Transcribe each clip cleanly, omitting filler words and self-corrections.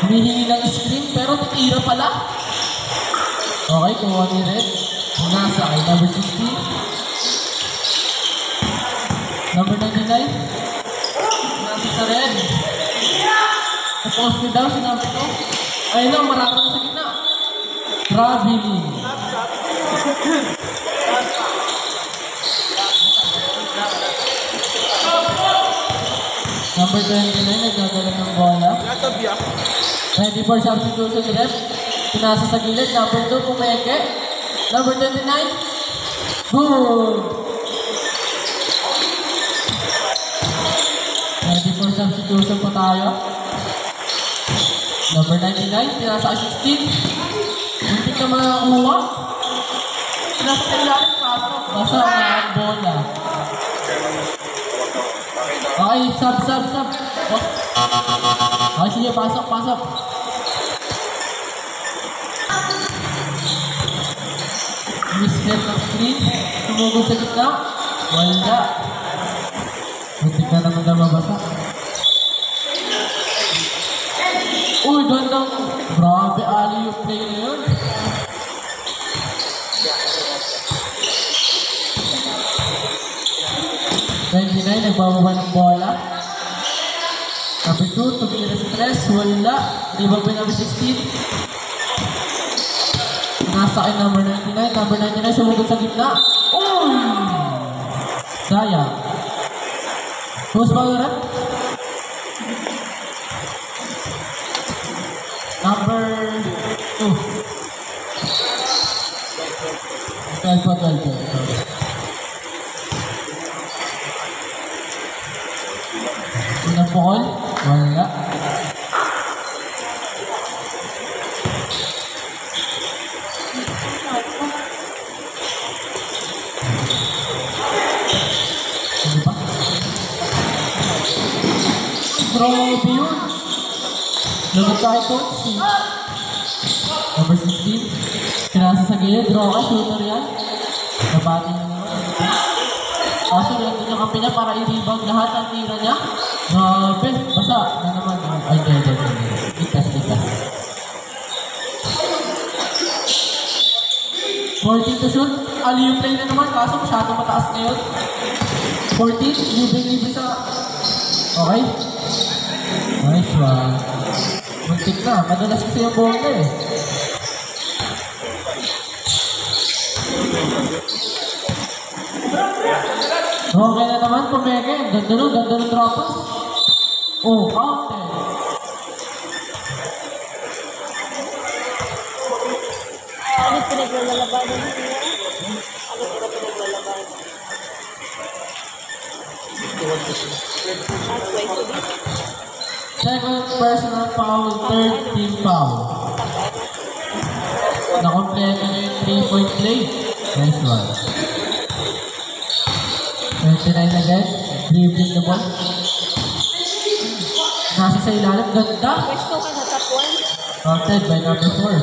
Humihingi ng screen pero titira pala. Okay, kuha ni Red. Nasa kay number 16. Number 99. Nasa sa Red. Tapos ni daw si number 2. Ayun lang, marami na sa gitna. Traveling. Number 29, nagdadala ng bola. Ready for substitution si Rep. Pinasa sa gilid. Number 2, pumeke. Number 29. Good! Ready for substitution pa tayo. Number 99, pinasa 16. Muntik na makakuha. Pinasa sa ilalim, pasok. Basa ang bola. Okay, sub. Okay, sige, pasok. Misstep ng screen. Tumugod sa gitna. Wala. Muntik na naman na mabasa. Uy, gandang. Grabe, ali yung play na yun. Nagbababa ng bola. Number 2, tumira sa 3. Wala. Libag pa number 16. Nasa akin number 99. Number 99 sumugod sa gitna. Uy! Sayang. Who's ba ulit? Number 2. 12. Pinapukol? Wala. Ano ba? Grabe yun. Lagot tayo ito. Number 16. Pinasa sa gilid. Draw ka. Shooter yan. Nabati na naman. Kaso nandun yung kampi niya para i-rebound lahat ang tira niya. Grabe. Basa na naman. Ay, hindi. Likas. 14 to shoot. Ali yung play na naman. Kaso masyado mataas na yun. 14. Libing sa... Okay. Nice one. Muntik na. Madalas kasi yung bola eh. Okay na naman, pumeke. Ganda ng droppers. Oh, counted. Ano pinaglalabanan niya? Ano pinaglalabanan? Second personal foul, third team foul. Nakompleto na yung 3-point play. Nice one. 29 again. Dribbling the ball. Nasa sa ilalim. Ganda. Pwesto ka sa top 1. Counted by number 4.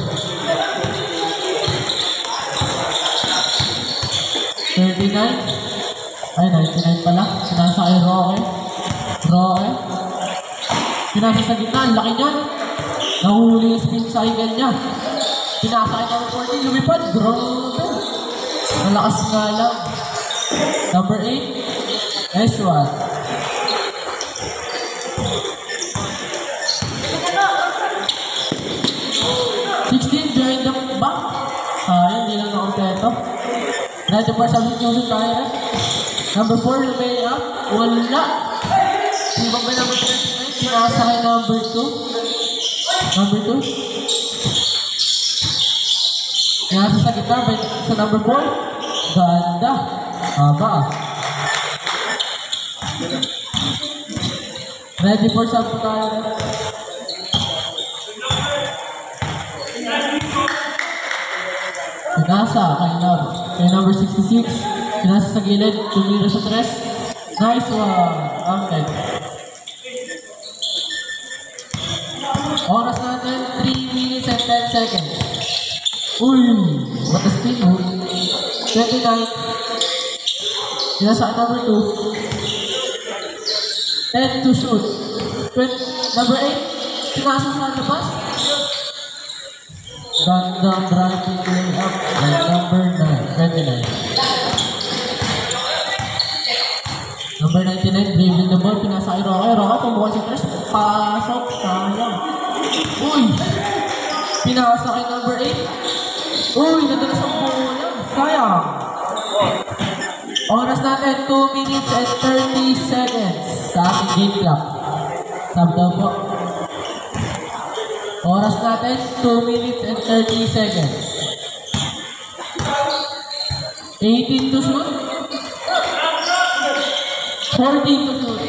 39. Ay, 99 pala. Sinasa kay Roque. Pinasa sa gitna. Ang laki niyan. Nahuli yung spin cycle niya. Pinasa kay number 14. Lumipad. Grabe. Malakas nga lang. Number 8. Nice one. Behind the back. Hindi lang na-completo. Ready for substitution tayo. Number 4, lumay up. Wala. Ibang ba number 29? Pinasa kay number 2. Number 2. Pinasa sa gitna sa number 4. Ganda. Haba. Ready for substitution tayo. Pinasa kay number 66. Pinasa sa gilid. Tumira sa 3. Nice one. Okay. Oras natin 3 minutes and 10 seconds. Uy! What a spin, oh. 29. Pinasa number 2. 10 to shoot. Number 8. Pinasa sa labas. Gandang driving layup by number 29. Number 99, dribbling the ball. Pinasa kay Roque. Roque, pumukan si Tres. Pasok. Sayang. Uy! Pinasa kay number 8. Uy! Nadala sa bola. Sayang. Oras natin, 2 minutes and 30 seconds sa ating game clock. Sabi daw po. Oras natin, 2 minutes and 30 seconds. 18 to shoot. 14 to shoot.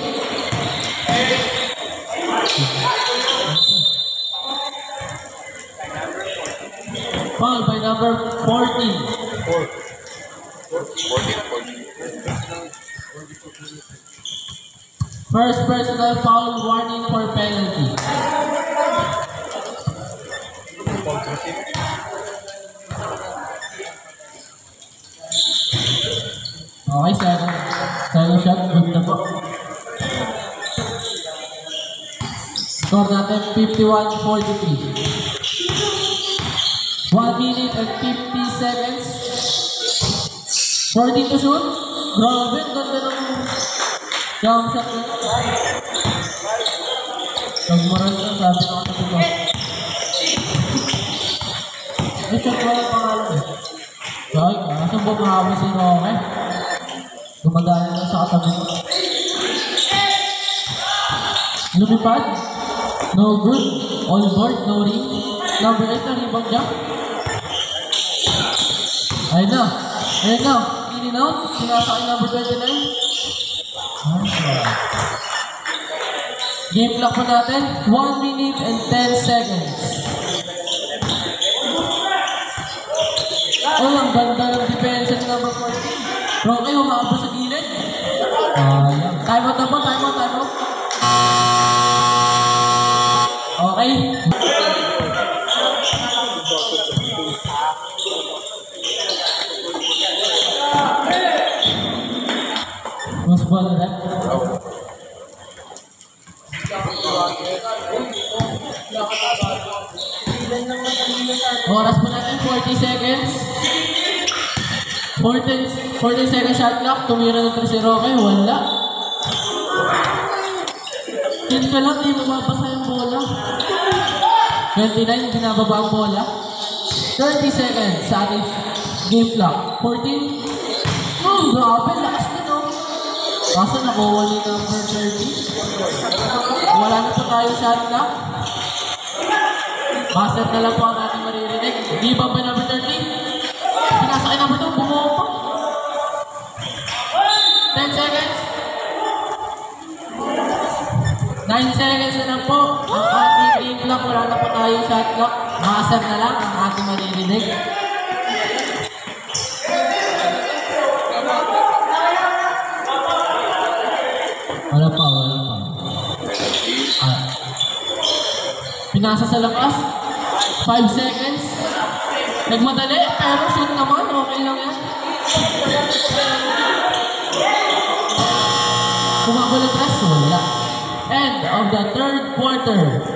Foul by number 14. First personal foul, warning for penalty. Okay, second shot, good na po. Score natin 51-43. 1 minute and 50 seconds. 14 to shoot. Grabe, ganda ng jump shot na. Nagmaral na, sabi ko katabi ko. May shot ko yung pangalan eh. Kaya, kaso bumahawa si Roque. Gumadali na sa katabi ko. Lumipad. No good. All board, no ring. Number 8 na rebound jump. Ayun na. Ayun na. In and out. Sinasa kay number 29. Game clock po natin. 1 minute and 10 seconds. Oh, ang ganda ng depensa ni number 14. Roque, humabot sa gilid. Time out na po. Time out. Time out. Okay. Mas ball na. Oras po natin, 40 seconds. 14 seconds shot clock. Tumira na 3 si Roque. Wala. Hindi ka lang, di mababasa yung bola. 29, binababa ang bola. 30 seconds sa ating game clock. 14. Grabe, lakas na no. Kaso nakuha ni number 30. Wala na po tayo shot clock. Buzzer na lang po ang ating maririnig. Di ba ba number 30? Pinasa kay number 2, bumuha pa. 10 seconds. 9 seconds na lang po. Ang ating game clock, wala na po tayo shot clock. Buzzer na lang ang ating maririnig. Wala pa. Pinasa sa labas. 5 seconds. Nagmadali, pero shoot naman. Okay lang yan. Kumabalik rest. Wala. End of the third quarter.